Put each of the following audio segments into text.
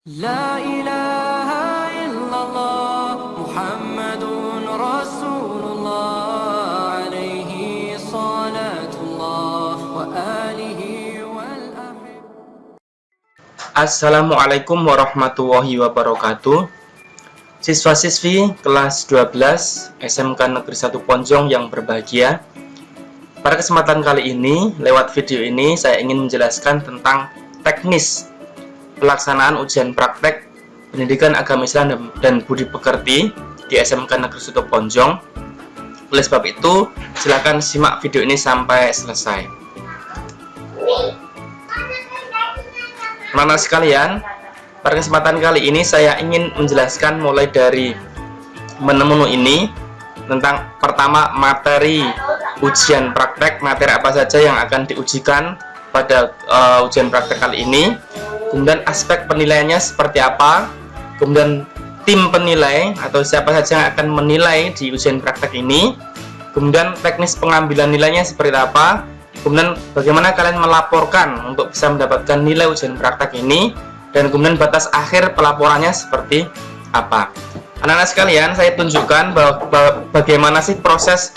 لا إله إلا الله محمد رسول الله عليه صلاة الله وآله والأحب. Assalamualaikum warahmatullahi wabarakatuh. Siswa-siswi kelas 12 SMK Negeri 1 Ponjong yang berbahagia. Pada kesempatan kali ini, lewat video ini saya ingin menjelaskan tentang teknis pelaksanaan ujian praktek Pendidikan Agama Islam dan Budi Pekerti di SMK Negeri 1 Ponjong. Oleh sebab itu, silakan simak video ini sampai selesai. Teman-teman sekalian, pada kesempatan kali ini saya ingin menjelaskan mulai dari menu ini tentang pertama materi ujian praktek, materi apa saja yang akan diujikan pada ujian praktek kali ini, kemudian aspek penilaiannya seperti apa, kemudian tim penilai atau siapa saja yang akan menilai di ujian praktek ini, kemudian teknis pengambilan nilainya seperti apa, kemudian bagaimana kalian melaporkan untuk bisa mendapatkan nilai ujian praktek ini, dan kemudian batas akhir pelaporannya seperti apa. Anak-anak sekalian, saya tunjukkan bahwa bagaimana sih proses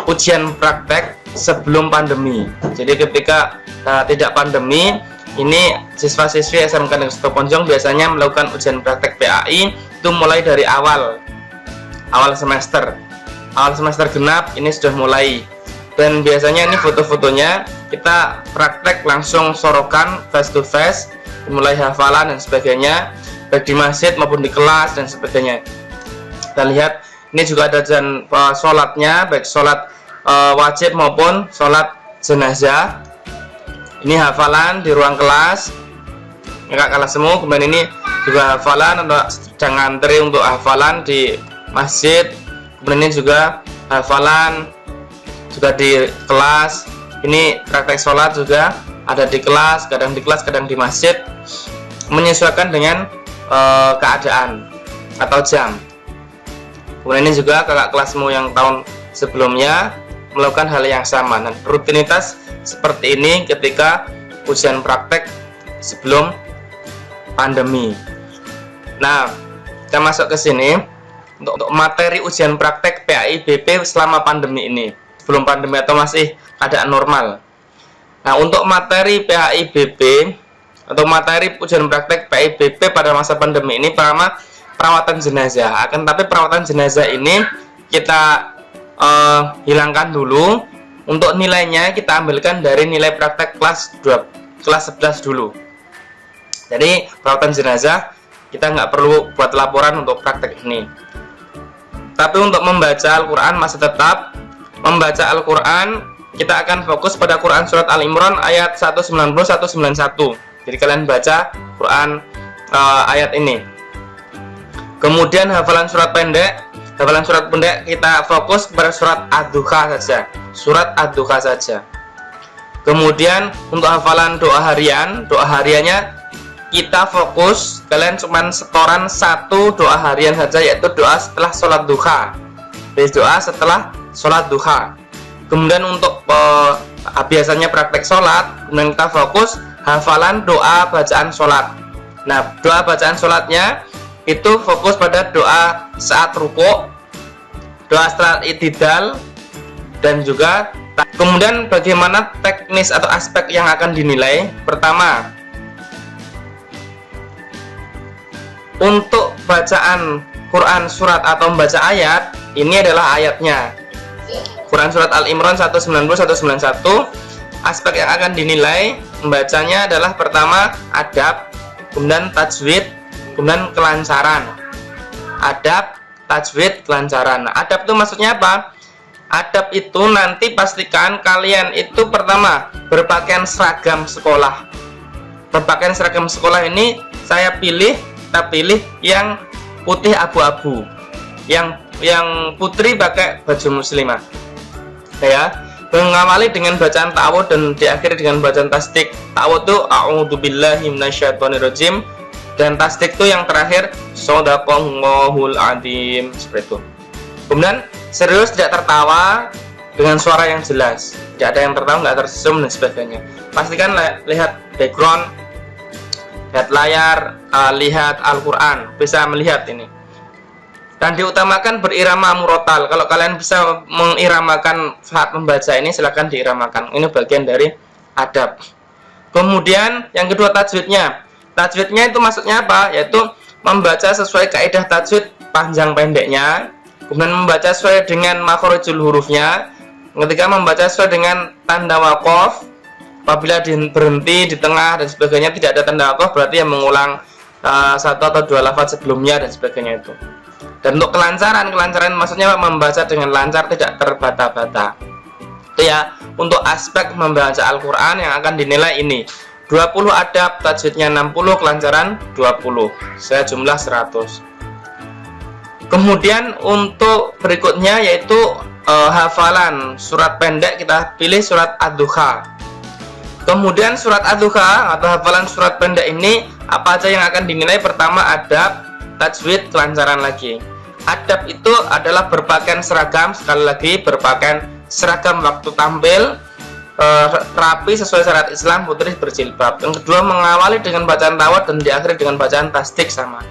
ujian praktek sebelum pandemi. Jadi ketika tidak pandemi, ini siswa-siswi SMK Negeri 1 Ponjong biasanya melakukan ujian praktek PAI itu mulai dari awal semester. Awal semester genap ini sudah mulai. Dan biasanya ini foto-fotonya kita praktek langsung sorokan face to face, mulai hafalan dan sebagainya, baik di masjid maupun di kelas dan sebagainya. Kita lihat ini juga ada sholatnya, baik sholat wajib maupun sholat jenazah. Ini hafalan di ruang kelas, enggak kalah semua. Kemudian ini juga hafalan untuk sedang ngantri untuk hafalan di masjid. Kemudian ini juga hafalan juga di kelas. Ini praktek sholat juga ada di kelas, kadang di masjid, menyesuaikan dengan keadaan atau jam. Kemudian ini juga kakak kelasmu yang tahun sebelumnya melakukan hal yang sama. Dan rutinitas seperti ini ketika ujian praktek sebelum pandemi. Nah, kita masuk ke sini untuk materi ujian praktek PAI BP selama pandemi ini, sebelum pandemi atau masih keadaan normal. Nah, untuk materi PAI BP atau materi ujian praktek PAI BP pada masa pandemi ini pertama perawatan jenazah. Akan tapi perawatan jenazah ini kita hilangkan dulu. Untuk nilainya kita ambilkan dari nilai praktek kelas 11 dulu. Jadi perawatan jenazah kita nggak perlu buat laporan untuk praktek ini. Tapi untuk membaca Al-Quran masih tetap membaca Al-Quran. Kita akan fokus pada Quran surat Al-Imran ayat 190-191. Jadi kalian baca Quran ayat ini. Kemudian hafalan surat pendek kita fokus pada surat Ad-Duha saja. Surat Ad-Duha saja. Kemudian untuk hafalan doa hariannya kita fokus, kalian cuma setoran satu doa harian saja, yaitu doa setelah sholat duha. Doa setelah sholat duha. Kemudian untuk biasanya praktek sholat, kemudian kita fokus hafalan doa bacaan sholat. Nah, doa bacaan sholatnya itu fokus pada doa saat rukuk, doa setelah i'tidal, dan juga kemudian bagaimana teknis atau aspek yang akan dinilai. Pertama, untuk bacaan Quran surat atau membaca ayat, ini adalah ayatnya. Quran surat Al-Imran 190-191. Aspek yang akan dinilai membacanya adalah pertama adab, kemudian tajwid, kemudian kelancaran. Adab, tajwid, kelancaran. Nah, adab itu maksudnya apa? Adab itu nanti pastikan kalian itu pertama berpakaian seragam sekolah. Berpakaian seragam sekolah ini kita pilih yang putih abu-abu. Yang putri pakai baju muslimah. Ya, mengawali dengan bacaan ta'awudz dan diakhiri dengan bacaan tasdik. Ta'awudz itu a'udzubillahi minasyaitonirrajim, dan tasdik itu yang terakhir shadaqallahul adzim, seperti itu. Kemudian serius, tidak tertawa, dengan suara yang jelas, tidak ada yang tertawa, nggak tersesum dan sebagainya. Pastikan lihat background lihat layar, lihat Al-Quran, bisa melihat ini. Dan diutamakan berirama murotal. Kalau kalian bisa mengiramakan saat membaca ini, silahkan diiramakan. Ini bagian dari adab. Kemudian yang kedua tajwidnya. Tajwidnya itu maksudnya apa? Yaitu membaca sesuai kaidah tajwid panjang pendeknya, kemudian membaca sesuai dengan makhorijul hurufnya. Ketika membaca sesuai dengan tanda waqaf, apabila berhenti di tengah dan sebagainya tidak ada tanda waqaf, berarti yang mengulang satu atau dua lafaz sebelumnya dan sebagainya itu. Dan untuk kelancaran maksudnya membaca dengan lancar, tidak terbata-bata. Itu ya, untuk aspek membaca Al-Quran yang akan dinilai ini 20 adab, tajwidnya 60, kelancaran 20, saya jumlah 100. Kemudian untuk berikutnya yaitu hafalan surat pendek, kita pilih surat Ad-Duha. Kemudian surat Ad-Duha atau hafalan surat pendek ini apa aja yang akan dinilai? Pertama adab, tajwid, kelancaran lagi. Adab itu adalah berpakaian seragam, sekali lagi berpakaian seragam waktu tampil, rapi sesuai syariat Islam, putri berjilbab. Yang kedua mengawali dengan bacaan tawad dan diakhiri dengan bacaan tasdik sama.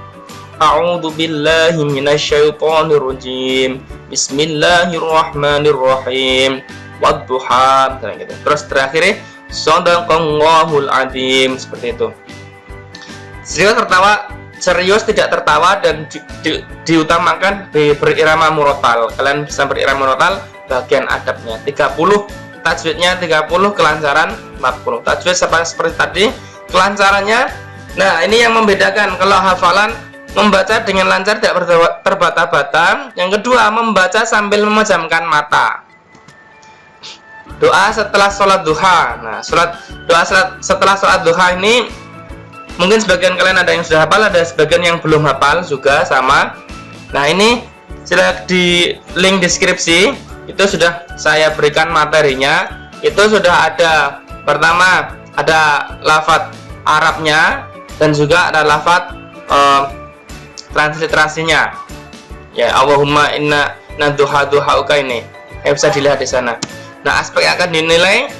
A'udzu billahi minasyaitonir rajim. Bismillahirrahmanirrahim. Wadduha, gitu. Terus terakhir shadaqallahul adzim, seperti itu. Serius tidak tertawa dan diutamakan berirama murotal. Kalian bisa berirama murotal bagian adabnya 30, tajwidnya 30, kelancaran 40. Tajwid seperti tadi, kelancarannya. Nah, ini yang membedakan. Kalau hafalan membaca dengan lancar, tidak terbata-bata. Yang kedua, membaca sambil memejamkan mata. Doa setelah sholat duha. Nah, doa setelah sholat duha ini mungkin sebagian kalian ada yang sudah hafal, ada sebagian yang belum hafal juga sama. Nah, ini silahkan di link deskripsi itu sudah saya berikan materinya. Itu sudah ada, pertama ada lafadz Arabnya dan juga ada lafadz transliterasinya. Ya, Allahumma inna nadduha duhauka ini. Bisa dilihat di sana. Nah, aspek yang akan dinilai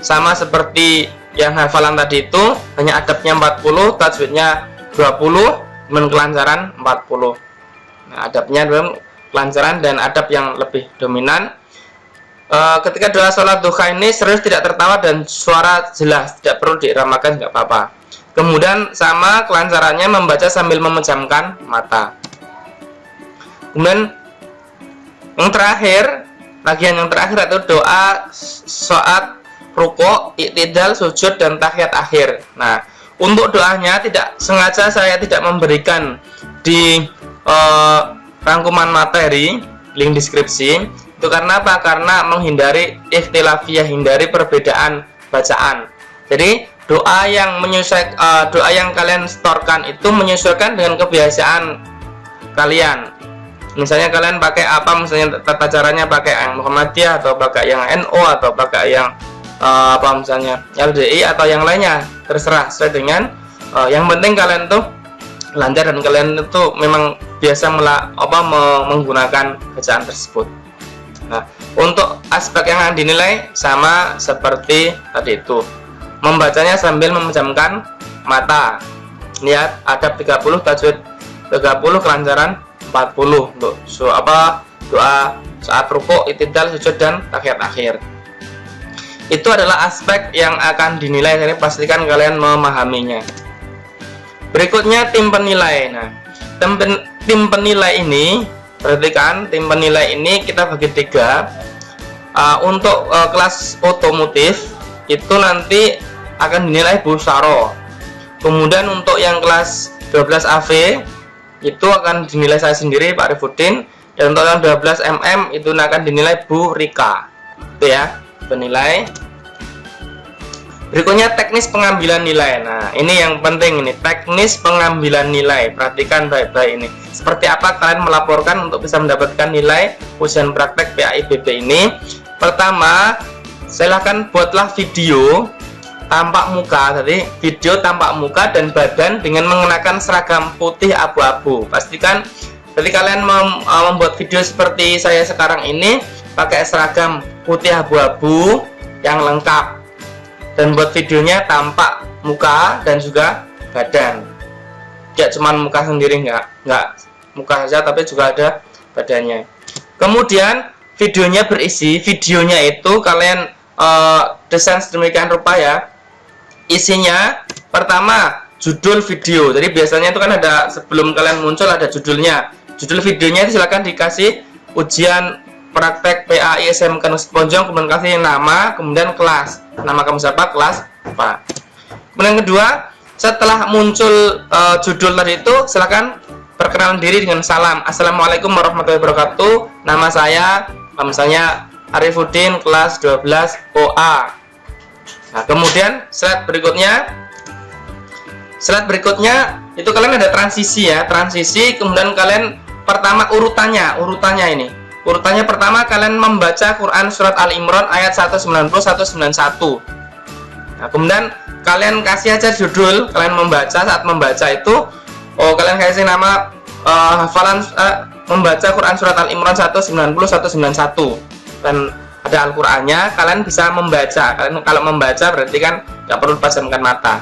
sama seperti yang hafalan tadi itu, hanya adabnya 40, tajwidnya 20, dan kelancaran 40. Nah, adabnya kelancaran dan adab yang lebih dominan. Ketika doa sholat duha ini serius, tidak tertawa dan suara jelas, tidak perlu diiramakan, nggak apa-apa. Kemudian sama kelancarannya membaca sambil memejamkan mata. Kemudian yang terakhir, bagian yang terakhir itu doa saat rukuk, iktidal, sujud, dan tahiyat akhir. Nah, untuk doanya tidak sengaja saya tidak memberikan di rangkuman materi, link deskripsi. Itu karena apa? Karena menghindari ikhtilafiyah, hindari perbedaan bacaan. Jadi doa yang doa yang kalian setorkan itu menyesuaikan dengan kebiasaan kalian. Misalnya kalian pakai apa, misalnya tata caranya pakai yang Muhammadiyah atau pakai yang NO atau pakai yang apa misalnya LDI atau yang lainnya, terserah sesuai dengan yang penting kalian tuh lancar dan kalian itu memang biasa menggunakan bacaan tersebut. Nah, untuk aspek yang dinilai sama seperti tadi itu, membacanya sambil memejamkan mata. Lihat adab 30, tajwid 30, kelancaran 40 untuk doa saat rukuk, iktidal, sujud, dan tahiyat akhir. Itu adalah aspek yang akan dinilai. Jadi pastikan kalian memahaminya. Berikutnya tim penilai. Nah, tim penilai ini, perhatikan, tim penilai ini kita bagi 3. Untuk kelas otomotif itu nanti akan dinilai Bu Saro. Kemudian untuk yang kelas 12 AV itu akan dinilai saya sendiri, Pak Rifuddin. Dan untuk yang 12 MM itu akan dinilai Bu Rika. Itu ya, penilai. Berikutnya teknis pengambilan nilai. Nah, ini yang penting, ini teknis pengambilan nilai. Perhatikan baik-baik ini. Seperti apa kalian melaporkan untuk bisa mendapatkan nilai ujian praktek PAIBB ini? Pertama, silahkan buatlah video tampak muka, tadi video tampak muka dan badan dengan mengenakan seragam putih abu-abu. Pastikan jadi kalian membuat video seperti saya sekarang ini pakai seragam putih abu-abu yang lengkap, dan buat videonya tampak muka dan juga badan. Ya cuman muka sendiri, nggak muka saja, tapi juga ada badannya. Kemudian videonya itu kalian desain sedemikian rupa ya. Isinya pertama judul video. Jadi biasanya itu kan ada, sebelum kalian muncul ada judulnya. Judul videonya itu silakan dikasih ujian praktek PAI SMK Nusa Ponjong, kemudian kasih nama, kemudian kelas. Nama kamu siapa, kelas apa. Kemudian kedua, setelah muncul judul tadi itu, silakan perkenalan diri dengan salam. Assalamualaikum warahmatullahi wabarakatuh. Nama saya misalnya Arifuddin, kelas 12 OA. Nah, kemudian slide berikutnya itu kalian ada transisi ya, kemudian kalian pertama urutannya ini. Urutannya pertama kalian membaca Quran surat Al-Imran ayat 190 191. Nah, kemudian kalian kasih aja judul, kalian saat membaca itu kalian kasih nama hafalan membaca Quran surat Al-Imran 190 191. Dan ada Al-Qur'annya, kalian bisa membaca. Kalian kalau membaca berarti kan nggak perlu dipejamkan mata.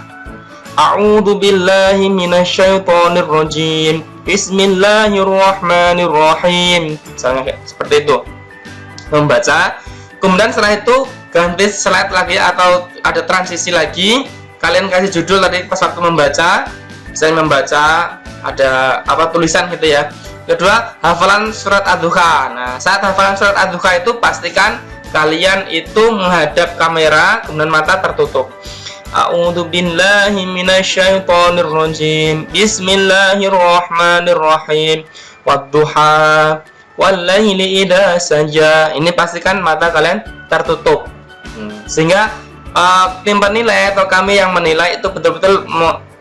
A'udzu billahi minasyaitonir rajim. Bismillahirrahmanirrahim. Misalnya kayak seperti itu. Membaca. Kemudian setelah itu ganti slide lagi atau ada transisi lagi. Kalian kasih judul tadi pas waktu membaca. Saya membaca ada tulisan gitu ya. Kedua, hafalan surat Ad-Duha. Nah, saat hafalan surat Ad-Duha itu pastikan kalian itu menghadap kamera, kemudian mata tertutup. A'udzu billahi minasyaitonir rajim. Bismillahirrahmanirrahim. Wad-duha wal-laili idza saja. Ini pastikan mata kalian tertutup. Sehingga tim penilai atau kami yang menilai itu betul-betul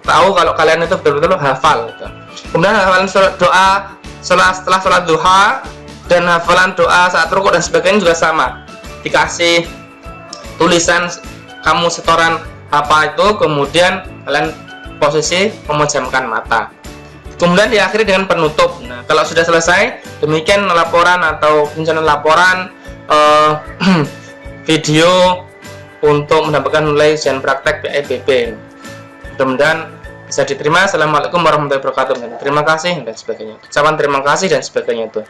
tahu kalau kalian itu betul-betul hafal gitu. Kemudian hafalan surat doa setelah sholat duha dan hafalan doa saat rukuk dan sebagainya juga sama. Dikasih tulisan kamu setoran apa itu, kemudian kalian posisi memejamkan mata. Kemudian diakhiri dengan penutup. Nah, kalau sudah selesai, demikian laporan atau penyusunan laporan video untuk mendapatkan nilai ujian praktek PAI-BP. Mudah-mudahan bisa diterima. Assalamualaikum warahmatullahi wabarakatuh. Terima kasih dan sebagainya. Ucapan terima kasih dan sebagainya itu.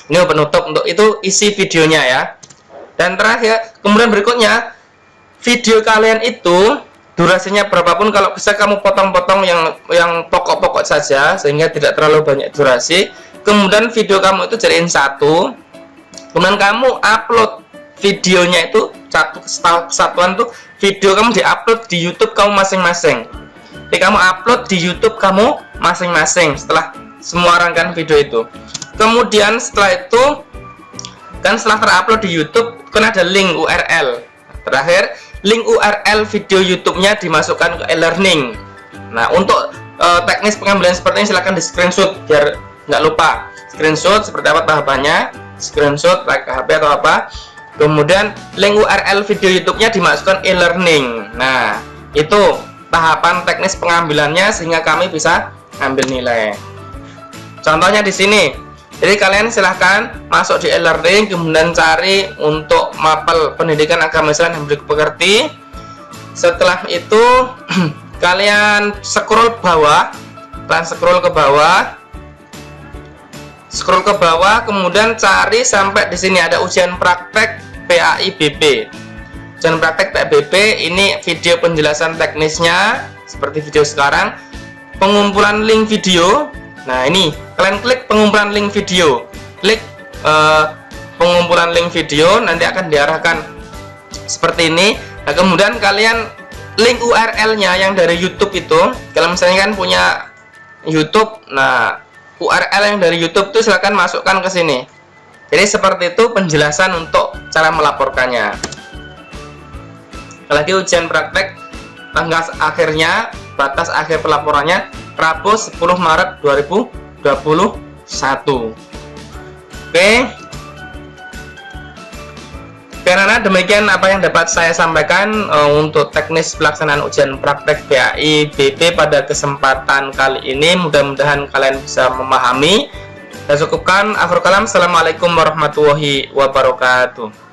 Ini penutup untuk itu isi videonya ya. Dan terakhir, kemudian berikutnya video kalian itu durasinya berapapun, kalau bisa kamu potong-potong yang pokok-pokok saja sehingga tidak terlalu banyak durasi. Kemudian video kamu itu jadiin satu. Kemudian kamu upload videonya itu satu kesatuan tuh, video kamu diupload di YouTube kamu masing-masing. Jadi kamu upload di YouTube kamu masing-masing setelah semua rangkaian video itu. Kemudian setelah itu kan setelah terupload di YouTube kan ada link URL. Terakhir link URL video YouTube-nya dimasukkan ke e-learning. Nah, untuk teknis pengambilan seperti ini silahkan di screenshot biar nggak lupa. Screenshot seperti apa tahapannya, screenshot like HP atau apa. Kemudian link URL video YouTube-nya dimasukkan e-learning. Nah, itu tahapan teknis pengambilannya sehingga kami bisa ambil nilai. Contohnya di sini. Jadi kalian silahkan masuk di e-learning, kemudian cari untuk mapel pendidikan agama Islam yang belum mengerti. Setelah itu kalian scroll ke bawah, kemudian cari sampai di sini ada ujian praktek PAI-BP. Ujian praktek PAI-BP ini video penjelasan teknisnya seperti video sekarang. Pengumpulan link video. Nah, ini kalian klik pengumpulan link video. Klik pengumpulan link video, nanti akan diarahkan seperti ini. Nah, kemudian kalian link URL-nya yang dari YouTube itu, kalau misalnya kan punya YouTube, nah URL yang dari YouTube itu silakan masukkan ke sini. Jadi seperti itu penjelasan untuk cara melaporkannya. Lagi ujian praktek tanggal akhirnya, batas akhir pelaporannya Rabu 10 Maret 2021. Oke. Karena demikian apa yang dapat saya sampaikan untuk teknis pelaksanaan ujian praktek PAI-BP pada kesempatan kali ini. Mudah-mudahan kalian bisa memahami. Saya cukupkan. Akhirul kalam. Assalamualaikum warahmatullahi wabarakatuh.